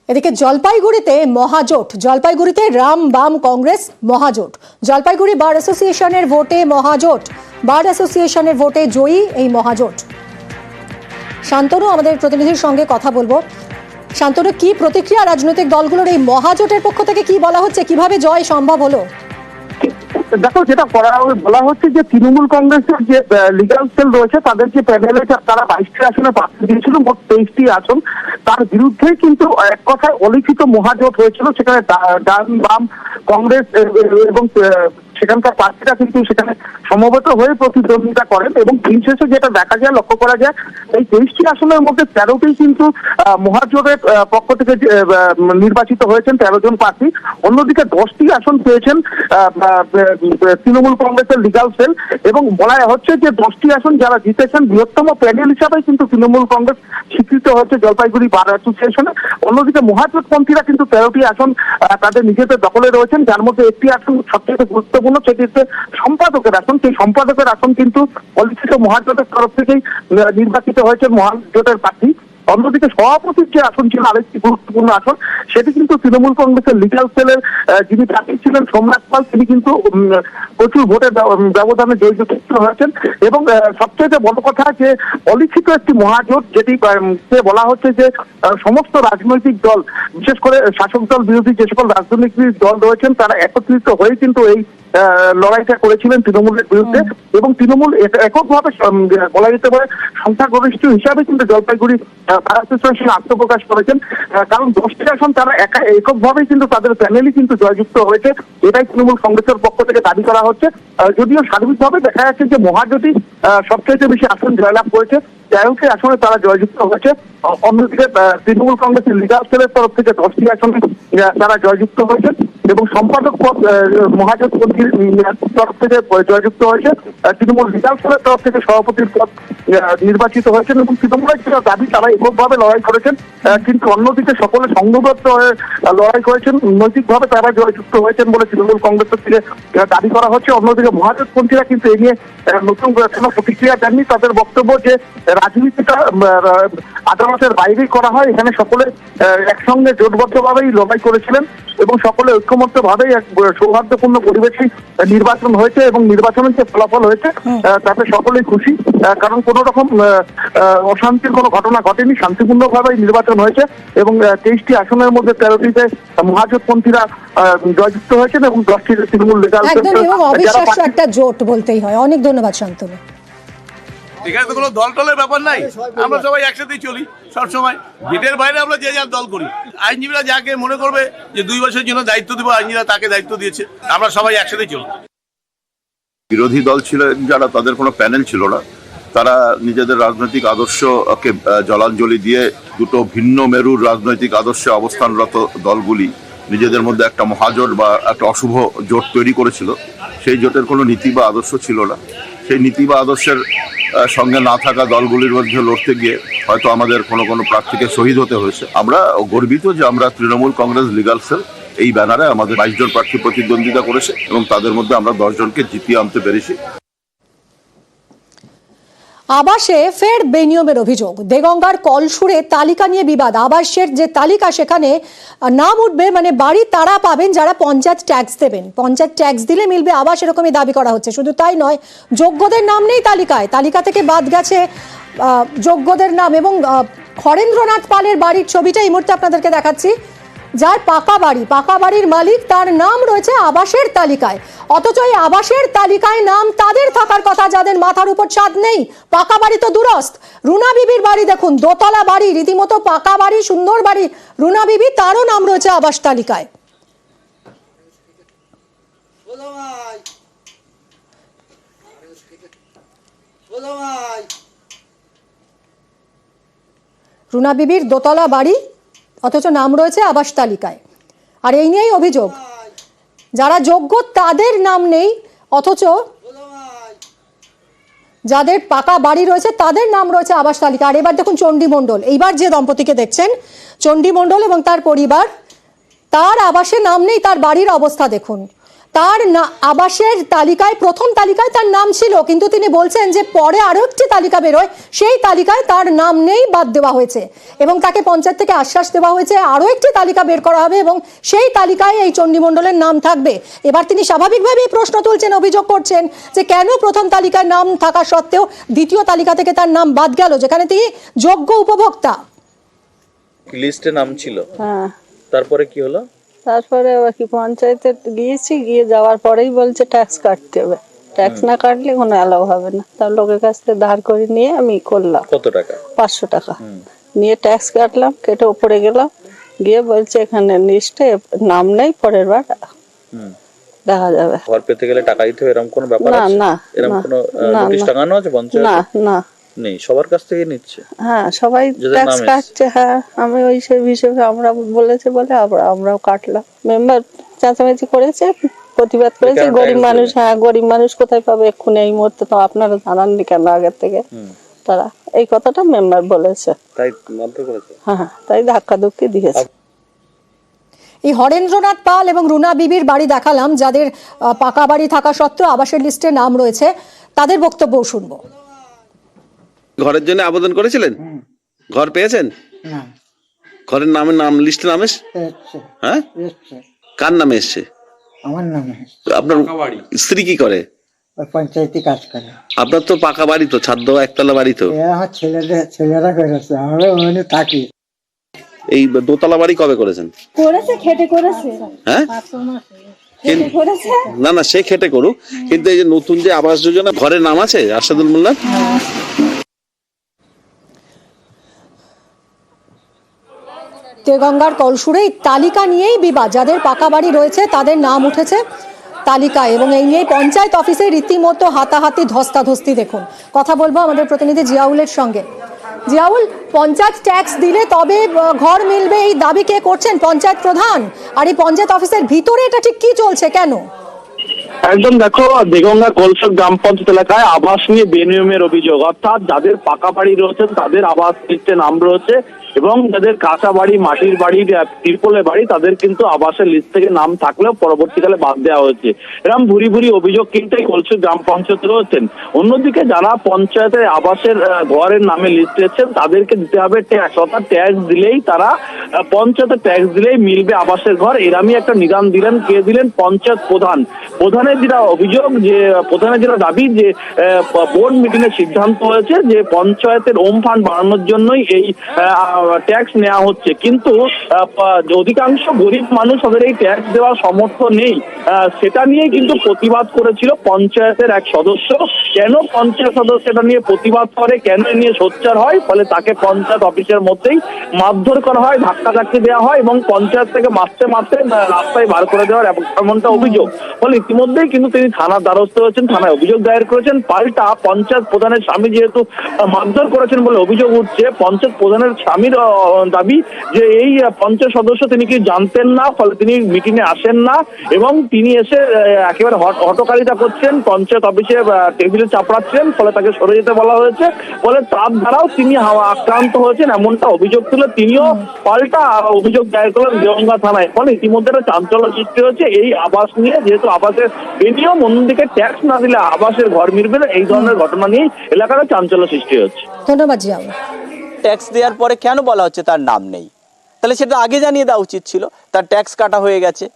এদিকে জলপাইগুড়িতে মহাজোট, জলপাইগুড়িতে রাম বাম কংগ্রেস মহাজোট। জলপাইগুড়ি বার অ্যাসোসিয়েশনের ভোটে মহাজোট, বার অ্যাসোসিয়েশনের ভোটে জয়ী এই মহাজোট। শান্তনু আমাদের প্রতিনিধির সঙ্গে কথা বলবো। শান্তনু, কি প্রতিক্রিয়া রাজনৈতিক দলগুলোর এই মহাজোটের পক্ষ থেকে? কি বলা হচ্ছে, কিভাবে জয় সম্ভব হলো? দেখো, যেটা বলা হচ্ছে যে তৃণমূল কংগ্রেসের যে লিগাল সেল রয়েছে তাদের যে প্যানেলে তারা 22টি আসনে প্রার্থী দিয়েছিল, মোট 23টি আসন। তার বিরুদ্ধে কিন্তু এক কথায় অলিখিত মহাজোট হয়েছিল, সেখানে ডান বাম কংগ্রেস এবং সেখানকার প্রার্থীরা কিন্তু সেখানে সমবেত হয়ে প্রতিদ্বন্দ্বিতা করেন এবং দিন শেষে যেটা দেখা যায়, লক্ষ্য করা যায়, এই 23টি আসনের মধ্যে 13টি কিন্তু মহাজোটের পক্ষ থেকে নির্বাচিত হয়েছেন 13 জন প্রার্থী। অন্যদিকে 10টি আসন পেয়েছেন তৃণমূল কংগ্রেসের লিগাল সেল এবং বলা হচ্ছে যে 10টি আসন যারা জিতেছেন বৃহত্তম প্যানেল হিসাবে কিন্তু তৃণমূল কংগ্রেস স্বীকৃত হচ্ছে জলপাইগুড়ি বার অ্যাসোসিয়েশনে। অন্যদিকে মহাজোটপন্থীরা কিন্তু 13টি আসন তাদের নিজেদের দখলে রয়েছেন, যার মধ্যে একটি আসন সবচেয়ে গুরুত্বপূর্ণ, সেটি হচ্ছে সম্পাদকের আসন। সেই সম্পাদকের আসন কিন্তু অলিখিত মহাজোটের তরফ থেকেই নির্বাচিত হয়েছেন মহাজোটের প্রার্থী। অন্যদিকে সভাপতির যে আসন ছিল আরেকটি গুরুত্বপূর্ণ আসন, সেটি কিন্তু তৃণমূল কংগ্রেসের লিগাল সেলের যিনি প্রার্থী ছিলেন সোমনাথ পাল, তিনি কিন্তু প্রচুর ভোটের ব্যবধানে জয়যুক্ত হয়েছেন। এবং সবচেয়ে বড় কথা যে অলিখিত একটি মহাজোট, যেটি বলা হচ্ছে যে সমস্ত রাজনৈতিক দল, বিশেষ করে শাসক দল বিরোধী যে সকল রাজনৈতিক দল রয়েছেন, তারা একত্রিত হয়ে কিন্তু এই লড়াইটা করেছিলেন তৃণমূলের বিরুদ্ধে। এবং তৃণমূল এককভাবে বলা যেতে পারে সংখ্যাগরিষ্ঠ হিসাবে কিন্তু জলপাইগুড়ি বার অ্যাসোসিয়েশন আত্মপ্রকাশ করেছেন, কারণ 10টি আসন তারা এককভাবেই কিন্তু তাদের প্যানেলই কিন্তু জয়যুক্ত হয়েছে, এটাই তৃণমূল কংগ্রেসের পক্ষ থেকে দাবি করা হচ্ছে। যদিও সার্বিকভাবে দেখা যাচ্ছে যে মহাজোটই সবচেয়ে বেশি আসন জয়লাভ করেছে, 13টি আসনে তারা জয়যুক্ত হয়েছে। অন্যদিকে তৃণমূল কংগ্রেসের লিগাল সেলের তরফ থেকে 10টি আসনে তারা জয়যুক্ত হয়েছে এবং সম্পাদক পদ মহাজোটপন্থীর তরফ থেকে জয়যুক্ত হয়েছে। তৃণমূল লিগাল সেলের তরফ থেকে সভাপতির পদ নির্বাচিত হয়েছেন এবং তৃণমূলের যেটা দাবি, তারা এককভাবে লড়াই করেছেন, কিন্তু অন্যদিকে সকলে সংঘবদ্ধ হয়ে লড়াই করেছেন, নৈতিকভাবে তারা জয়যুক্ত হয়েছেন বলে তৃণমূল কংগ্রেসের থেকে দাবি করা হচ্ছে। অন্যদিকে মহাজোটপন্থীরা কিন্তু এ নিয়ে নতুন কোনো প্রতিক্রিয়া দেননি। তাদের বক্তব্য যে রাজনীতিটা আদালতের বাইরেই করা হয়, এখানে সকলে একসঙ্গে জোটবদ্ধভাবেই লড়াই করেছিলেন এবং সকলে ঐক্যমত্য ভাবেই এক সৌহার্দ্যপূর্ণ পরিবেশেই নির্বাচন হয়েছে এবং নির্বাচনের যে ফলাফল হয়েছে তাতে সকলেই খুশি, কারণ কোন রকম অশান্তির কোনো ঘটনা ঘটেনি, শান্তিপূর্ণভাবেই নির্বাচন হয়েছে এবং 23টি আসনের মধ্যে 13টিতে মহাজোটপন্থীরা জয়যুক্ত হয়েছেন এবং 10টিতে তৃণমূল লিগাল একদম, এবং অবিশ্বাস্য একটা জোট বলতেই হয়। অনেক ধন্যবাদ শান্তনু। এখানে তো কোনো দল টলের ব্যাপার নাই, আমরা সবাই একসাথেই চলি সবসময়। গেটের বাইরে আমরা যে যার দল করি, আইনজীবীরা যাকে মনে করবে যে 2 বছরের জন্য দায়িত্ব দেবো, আইনজীবীরা তাকে দায়িত্ব দিয়েছে, আমরা সবাই একসাথেই চলি। বিরোধী দল ছিলেন যারা, তাদের কোনো প্যানেল ছিল না, তারা নিজেদের রাজনৈতিক আদর্শকে জলাঞ্জলি দিয়ে দুটো ভিন্ন মেরুর রাজনৈতিক আদর্শে অবস্থানরত দলগুলি নিজেদের মধ্যে একটা মহাজোট বা একটা অশুভ জোট তৈরি করেছিল। সেই জোটের কোনো নীতি বা আদর্শ ছিল না। সেই নীতি বা আদর্শের সঙ্গে না থাকা দলগুলির মধ্যে লড়তে গিয়ে হয়তো আমাদের কোনো প্রার্থীকে শহীদ হতে হয়েছে। আমরা গর্বিত যে আমরা তৃণমূল কংগ্রেস লিগাল সেল এই ব্যানারে আমাদের 22 জন প্রার্থী প্রতিদ্বন্দ্বিতা করেছে এবং তাদের মধ্যে আমরা 10 জনকে জিতিয়ে আনতে পেরেছি। আবাসে ফের বেনিয়মের অভিযোগ। দেগঙ্গার কলসুরে তালিকা নিয়ে বিবাদ। আবাসের যে তালিকা, সেখানে নাম উঠবে, মানে বাড়ি তারা পাবেন যারা পঞ্চায়েত ট্যাক্স দেবেন। পঞ্চায়েত ট্যাক্স দিলে মিলবে আবাস, এরকমই দাবি করা হচ্ছে। শুধু তাই নয়, যোগ্যদের নাম নেই তালিকায়, তালিকা থেকে বাদ গেছে যোগ্যদের নাম। এবং হরেন্দ্রনাথ পালের বাড়ির ছবিটা এই মুহূর্তে আপনাদেরকে দেখাচ্ছি, যার পাকা বাড়ির মালিক, তার নাম রয়েছে আবাসের তালিকায়। অথচ এই আবাসের তালিকায় নাম তাদের থাকার কথা যাদের মাথার উপর ছাদ নেই। পাকা বাড়ি তো দূরস্থ। রুনা বিবির বাড়ি দেখুন, দোতলা বাড়ি, রীতিমতো পাকা বাড়ি, সুন্দর বাড়ি। রুনা বিবি, তারও নাম রয়েছে আবাস তালিকায়। রুনা বিবির দোতলা বাড়ি, অথচ নাম রয়েছে আবাস তালিকায়। আর এই নিয়েই অভিযোগ, যারা যোগ্য তাদের নাম নেই, অথচ যাদের পাকা বাড়ি রয়েছে তাদের নাম রয়েছে আবাস তালিকা। আর এবার দেখুন চণ্ডী মণ্ডল, এইবার যে দম্পতিকে দেখছেন, চণ্ডী মণ্ডল এবং তার পরিবার, তার আবাসে নাম নেই, তার বাড়ির অবস্থা দেখুন। তার আবাসের তালিকায় প্রথম তালিকায় তার নাম ছিল, কিন্তু তিনি বলছেন যে পরে আরো একটি তালিকা বেরোয়, সেই তালিকায় তার নাম নেই, বাদ দেওয়া হয়েছে এবং তাকে পঞ্চায়েত থেকে আশ্বাস দেওয়া হয়েছে আরো একটি তালিকা বের করা হবে এবং সেই তালিকায় এই চণ্ডীমণ্ডলের নাম থাকবে। এবার তিনি স্বাভাবিকভাবেই প্রশ্ন তুলছেন, অভিযোগ করছেন যে কেন প্রথম তালিকায় নাম থাকা সত্ত্বেও দ্বিতীয় তালিকা থেকে তার নাম বাদ গেল, যেখানে তিনি যোগ্য উপভোক্তা। লিস্টে নাম ছিল, হ্যাঁ। তারপরে কি হলো? তারপরে কি পঞ্চায়েতে গিয়েছি, গিয়ে যাওয়ার পরেই বলছে ট্যাক্স কাটতে হবে, ট্যাক্স না কাটলে কোনো অ্যালাউ হবে না। তার লোকের কাছ থেকে ধার করে নিয়ে আমি করলাম। কত টাকা? 500 টাকা নিয়ে ট্যাক্স কাটলাম, কেটে উপরে গেলাম, গিয়ে বলছে এখানে লিস্টে নাম নেই, পরের বার দেখা যাবে। ঘর পেতে গেলে টাকা দিতে হবে এরকম কোনো ব্যাপার না, আছে? না, এরকম কোনো নোটিশ টাঙানো আছে পঞ্চায়েতে? না, না, নেই, সবার কাছ থেকে নিচ্ছে। হ্যাঁ, সবাই যাদের ট্যাক্স নাম কাটছে। হ্যাঁ, আমি ওই সেই হিসেবে আমরা বলেছে বলে আমরাও কাটলাম। মেম্বার চেঁচামেচি করেছে, প্রতিবাদ করেছে। গরিব মানুষ, হ্যাঁ গরিব মানুষ কোথায় পাবে এক্ষুনি এই মুহূর্তে, তো আপনারা জানাননি কেন আগের থেকে? তারা এই কথাটা মেম্বার বলেছে, তাই বাধ্য করেছে। হ্যাঁ, তাই ধাক্কাধুক্কি দিয়েছে। এই হরেন্দ্রনাথ পাল এবং রুনা বিবির বাড়ি দেখালাম, যাদের পাকা বাড়ি থাকা সত্ত্বেও আবাসের লিস্টে নাম রয়েছে, তাদের বক্তব্য শুনবো। ঘরের জন্য আবেদন করেছিলেন? ঘর পেয়েছেন? না, ঘরের নাম লিস্টে নাম এসছে? এসছে, হ্যাঁ, এসছে। কার নামে এসছে? আমার নামে এসছে। আপনার স্ত্রী কি করে? ওই পঞ্চায়েতে কাজ করে। আপনার তো পাকা বাড়ি, তো ছাদ দেওয়া একতলা বাড়ি তো। এ আমার ছেলেরা করেছে, আমরা ওখানে থাকি। এই দোতলা বাড়ি কবে করেছেন? করেছে, খেটে করেছে। হ্যাঁ, না না, সে খেটে করুক, কিন্তু এই যে নতুন যে আবাস যোজনা, ঘরের নাম আছে আরশাদুল মোল্লা? দেগঙ্গার কলসুরে এই তালিকা নিয়েই বিবাদ, যাদের পাকা বাড়ি রয়েছে তাদের নাম উঠেছে তালিকায় এবং এই নিয়ে পঞ্চায়েত অফিসে রীতিমতো হাতাহাতি ধস্তাধস্তি। দেখুন, কথা বলবো আমাদের প্রতিনিধি জিয়াউলের সঙ্গে। জিয়াউল, পঞ্চায়েত ট্যাক্স দিলে তবে ঘর মিলবে, এই দাবি কে করছেন? পঞ্চায়েত প্রধান। আর এই পঞ্চায়েত অফিসের ভিতরে এটা ঠিক কি চলছে, কেন? একদম, দেখো, দেগঙ্গা কলসর গ্রাম পঞ্চায়েত এলাকায় আবাস নিয়ে বেনিয়মের অভিযোগ, অর্থাৎ যাদের পাকা বাড়ি রয়েছে তাদের আবাস লিস্টে নাম রয়েছে এবং যাদের কাঁচা বাড়ি, মাটির বাড়ি, তিরপলের বাড়ি, তাদের কিন্তু আবাসের লিস্ট থেকে নাম থাকলেও পরবর্তীকালে বাদ দেওয়া হয়েছে। এরকম ভুরি ভুরি অভিযোগ কিন্তু এই কলসর গ্রাম পঞ্চায়েত রয়েছেন। অন্যদিকে যারা পঞ্চায়েতের আবাসের ঘরের নামে লিস্ট রয়েছেন তাদেরকে দিতে হবে ট্যাক্স, অর্থাৎ ট্যাক্স দিলেই তারা পঞ্চায়েতের ট্যাক্স দিলেই মিলবে আবাসের ঘর। এরমই একটা নিদান দিলেন, কে দিলেন? পঞ্চায়েত প্রধান। প্রধানের যেটা অভিযোগ, যে প্রধানের যেটা দাবি, যে বোর্ড মিটিং এর সিদ্ধান্ত হয়েছে যে পঞ্চায়েতের ওম ফান্ড বাড়ানোর জন্যই এই ট্যাক্স নেওয়া হচ্ছে, কিন্তু অধিকাংশ গরিব মানুষ তাদের এই ট্যাক্স দেওয়ার সামর্থ্য নেই। সেটা নিয়ে কিন্তু প্রতিবাদ করেছিল পঞ্চায়েতের এক সদস্য। কেন পঞ্চায়েত সদস্য এটা নিয়ে প্রতিবাদ করে, কেন এ নিয়ে সোচ্চার হয়, ফলে তাকে পঞ্চায়েত অফিসের মধ্যেই মারধর করা হয়, ধাক্কাধাক্কি দেওয়া হয় এবং পঞ্চায়েত থেকে মারতে মারতে রাস্তায় বার করে দেওয়ার এমনটা অভিযোগ। ফলে ইতিমধ্যেই কিন্তু তিনি থানার দ্বারস্থ হয়েছেন, থানায় অভিযোগ দায়ের করেছেন। পাল্টা পঞ্চায়েত প্রধানের স্বামী যেহেতু মারধর করেছেন বলে অভিযোগ উঠছে, পঞ্চায়েত প্রধানের স্বামীর দাবি যে এই পঞ্চায়েত সদস্য তিনি কি জানতেন না, ফলে তিনি মিটিং এ আসেন না এবং তিনি এসে একেবারে হটকারিতা করছেন, পঞ্চায়েত অফিসে টেবিলে চাপড়াচ্ছেন, ফলে তাকে সরে যেতে বলা হয়েছে। ফলে তার দ্বারাও তিনি আক্রান্ত হয়েছেন, এমনটা অভিযোগ তুলে তিনিও পাল্টা অভিযোগ দায়ের করলেন দেগঙ্গা থানায়। ফলে ইতিমধ্যে একটা চাঞ্চল্য সৃষ্টি হয়েছে এই আবাস নিয়ে, যেহেতু আবাসের বেনিয়ম, অন্যদিকে ট্যাক্স না দিলে আবাসের ঘর মিলবে না, এই ধরনের ঘটনা নিয়ে এলাকার চাঞ্চল্য সৃষ্টি হচ্ছে। ধন্যবাদ জিয়াউল। ট্যাক্স দেওয়ার পরে কেন বলা হচ্ছে তার নাম নেই? তাহলে সেটা আগে জানিয়ে দেওয়া উচিত ছিল। তার ট্যাক্স কাটা হয়ে গেছে,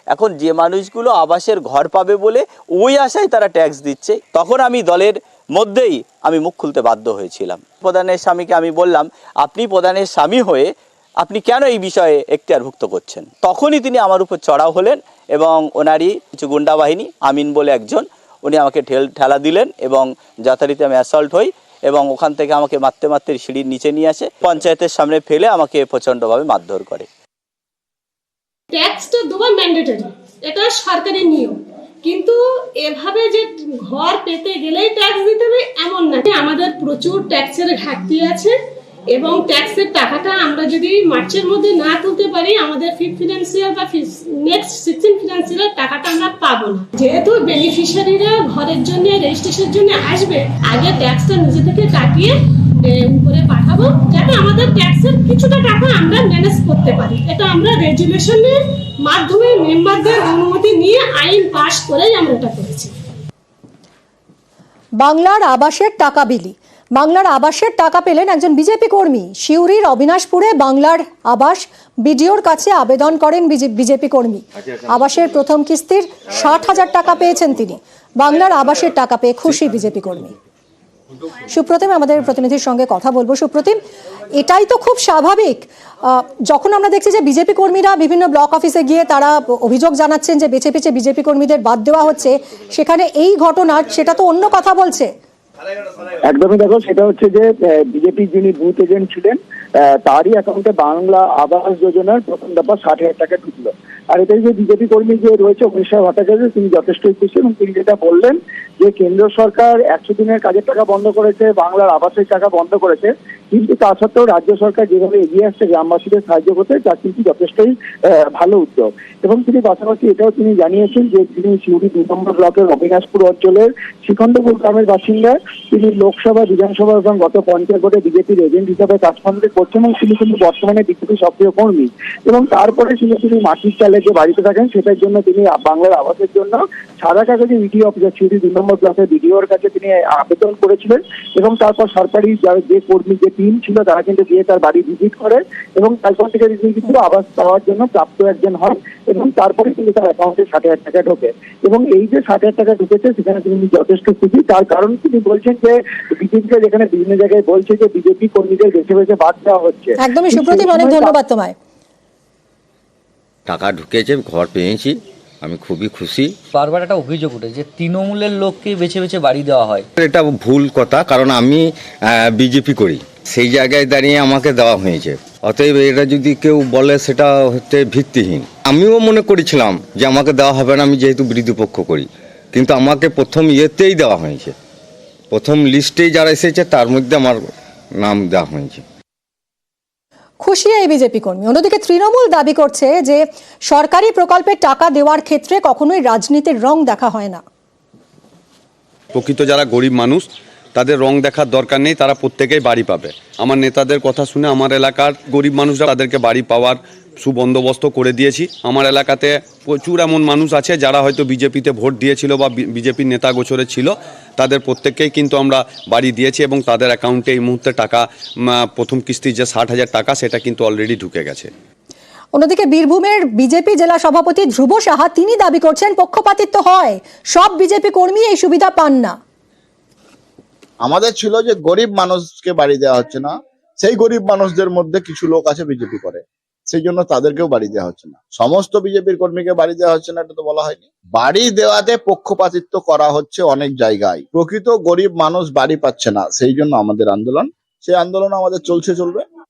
এখন যে মানুষগুলো আবাসের ঘর পাবে বলে ওই আশায় তারা ট্যাক্স দিচ্ছে, তখন আমি দলের মধ্যেই আমি মুখ খুলতে বাধ্য হয়েছিলাম। প্রধানের স্বামীকে আমি বললাম, আপনি প্রধানের স্বামী হয়ে আপনি কেন এই বিষয়ে এখতিয়ারভুক্ত করছেন? তখনই তিনি আমার উপর চড়াও হলেন এবং ওনারই কিছু গুন্ডা বাহিনী, আমিন বলে একজন, উনি আমাকে ঠেলা দিলেন এবং যথারীতি আমি অ্যাসল্ট হই এবং ওখান থেকে আমাকে মারতে মারতে সিঁড়ির নিচে নিয়ে আসে, পঞ্চায়েতের সামনে ফেলে আমাকে প্রচণ্ডভাবে মারধর করে। ট্যাক্সটা দেওয়া ম্যান্ডেটরি, এটা সরকারি নিয়ম, কিন্তু এভাবে যে ঘর পেতে গেলেই ট্যাক্স দিতে হবে এমন না। আমাদের প্রচুর ট্যাক্সের ঘাটতি আছে এবং ট্যাক্সের টাকাটা আমরা যদি মার্চের মধ্যে না তুলতে পারি, আমাদের ফিফথ ফিনান্সিয়াল বা নেক্সট 16 ফিনান্সিয়াল টাকাটা আমরা পাবো না। যেহেতু বেনিফিশিয়ারিরা ঘরের জন্য, রেজিস্ট্রেশনের জন্য আসবে, আগে ট্যাক্সটা নিজে থেকে কাটিয়ে উপরে পাঠাবো, যাতে আমাদের ট্যাক্সের কিছুটা টাকা আমরা ম্যানেজ করতে পারি। এটা আমরা রেজুলেশনের মাধ্যমে মেম্বারদের অনুমতি নিয়ে আইন পাশ করেই আমরা এটা করেছি। বাংলার আবাসের টাকা বিলি। বাংলার আবাসের টাকা পেলেন একজন বিজেপি কর্মী। সিউড়ির অবিনাশপুরে বাংলার আবাস বিডিওর কাছে আবেদন করেন বিজেপি কর্মী। আবাসের প্রথম কিস্তির 60,000 টাকা পেয়েছেন তিনি। বাংলার আবাসের টাকা পেয়ে খুশি বিজেপি কর্মী। সুপ্রতিম, আমাদের প্রতিনিধির সঙ্গে কথা বলবো। সুপ্রতিম, এটাই তো খুব স্বাভাবিক। যখন আমরা দেখছি যে বিজেপি কর্মীরা বিভিন্ন ব্লক অফিসে গিয়ে তারা অভিযোগ জানাচ্ছেন যে বেছে বেছে বিজেপি কর্মীদের বাদ দেওয়া হচ্ছে, সেখানে এই ঘটনা সেটা তো অন্য কথা বলছে। একদমই, দেখো সেটা হচ্ছে যে বিজেপি যিনি বুথ এজেন্ট ছিলেন তারই অ্যাকাউন্টে বাংলা আবাস যোজনার প্রথম দফা 60,000 টাকা ঢুকলো। আর এটাই যে বিজেপি কর্মী যে রয়েছে অমিত ভট্টাচার্য, তিনি যথেষ্টই খুশি এবং তিনি যেটা বললেন যে কেন্দ্র সরকার 100 দিনের কাজের টাকা বন্ধ করেছে, বাংলার আবাসের টাকা বন্ধ করেছে, কিন্তু তা সত্ত্বেও রাজ্য সরকার যেভাবে এগিয়ে আসছে গ্রামবাসীদের সাহায্য করতে, তা কিন্তু যথেষ্টই ভালো উদ্যোগ। এবং তিনি পাশাপাশি এটাও তিনি জানিয়েছেন যে তিনি সিউড়ি 2 নম্বর ব্লকের অবিনাশপুর অঞ্চলের শিখণ্ডপুর গ্রামের বাসিন্দা। তিনি লোকসভা, বিধানসভা এবং গত পঞ্চায়েত ভোটে বিজেপির এজেন্ট হিসাবে কাজ করছেন এবং তিনি কিন্তু বর্তমানে বিজেপি সক্রিয় কর্মী। এবং তারপরে তিনি মাটির চালে যে বাড়িতে থাকেন সেটার জন্য তিনি বাংলার আবাসের জন্য সাদা কাগজে বিডিও অফিসার সিউড়ি 2 নম্বর ব্লকের বিডিওর কাছে তিনি আবেদন করেছিলেন। এবং তারপর সরকারি যে কর্মী যে টিম ছিল তারা কিন্তু গিয়ে তার বাড়ি ভিজিট করে এবং তারপর থেকে তিনি কিন্তু আবাস পাওয়ার জন্য প্রাপ্ত একজন হন এবং তারপরে কিন্তু তার অ্যাকাউন্টে 60,000 টাকা ঢোকে। এবং এই যে 60,000 টাকা ঢুকেছে সেখানে তিনি যথেষ্ট খুশি। তার কারণ তিনি বলছেন যে বিজেপিকে যেখানে বিভিন্ন জায়গায় বলছে যে বিজেপি কর্মীদের বেছে বেছে বাদ দেওয়া হচ্ছে। একদমই সুপ্রতিম, অনেক ধন্যবাদ তোমায়। টাকা ঢুকেছে, ঘর পেয়েছি, আমি খুবই খুশি। বারবার একটা অভিযোগ উঠে যে তৃণমূলের লোককে বেছে বেছে বাড়ি দেওয়া হয়। এটা ভুল কথা, কারণ আমি বিজেপি করি, সেই জায়গায় দাঁড়িয়ে আমাকে দেওয়া হয়েছে। অতএব এটা যদি কেউ বলে সেটা হচ্ছে ভিত্তিহীন। আমিও মনে করেছিলাম যে আমাকে দেওয়া হবে না, আমি যেহেতু বিরোধী পক্ষ করি, কিন্তু আমাকে প্রথম ইয়েতেই দেওয়া হয়েছে, প্রথম লিস্টেই যারা এসেছে তার মধ্যে আমার নাম দেওয়া হয়েছে। খুশি এই বিজেপি কর্মী। অন্যদিকে তৃণমূল দাবি করছে যে সরকারি প্রকল্পের টাকা দেওয়ার ক্ষেত্রে কখনোই রাজনীতির রং দেখা হয় না। প্রকৃত যারা গরিব মানুষ তাদের রং দেখার দরকার নেই, তারা প্রত্যেকেই বাড়ি পাবে। আমার নেতাদের কথা শুনে আমার এলাকার গরিব মানুষরা তাদেরকে বাড়ি পাওয়ার সুবন্দোবস্ত করে দিয়েছি। আমার এলাকাতে প্রচুর এমন মানুষ আছে যারা হয়তো বিজেপিতে ভোট দিয়েছিল বা বিজেপির নেতা গোচরে ছিল, তাদের প্রত্যেককেই কিন্তু আমরা বাড়ি দিয়েছি এবং তাদের অ্যাকাউন্টে এই মুহূর্তে টাকা, প্রথম কিস্তির যে 60,000 টাকা সেটা কিন্তু অলরেডি ঢুকে গেছে। অন্যদিকে বীরভূমের বিজেপি জেলা সভাপতি ধ্রুব সাহা তিনি দাবি করছেন পক্ষপাতিত্ব হয়, সব বিজেপি কর্মী এই সুবিধা পান না। আমাদের ছিল যে গরিব মানুষকে বাড়ি দেওয়া হচ্ছে না, সেই গরিব মানুষদের মধ্যে কিছু লোক আছে বিজেপি করে, সেই জন্য তাদেরকেও বাড়ি দেওয়া হচ্ছে না। সমস্ত বিজেপির কর্মীকে বাড়ি দেওয়া হচ্ছে না এটা তো বলা হয়নি। বাড়ি দেওয়াতে পক্ষপাতিত্ব করা হচ্ছে অনেক জায়গায়। প্রকৃত গরিব মানুষ বাড়ি পাচ্ছে না, সেই জন্য আমাদের আন্দোলন, সেই আন্দোলন আমাদের চলবে।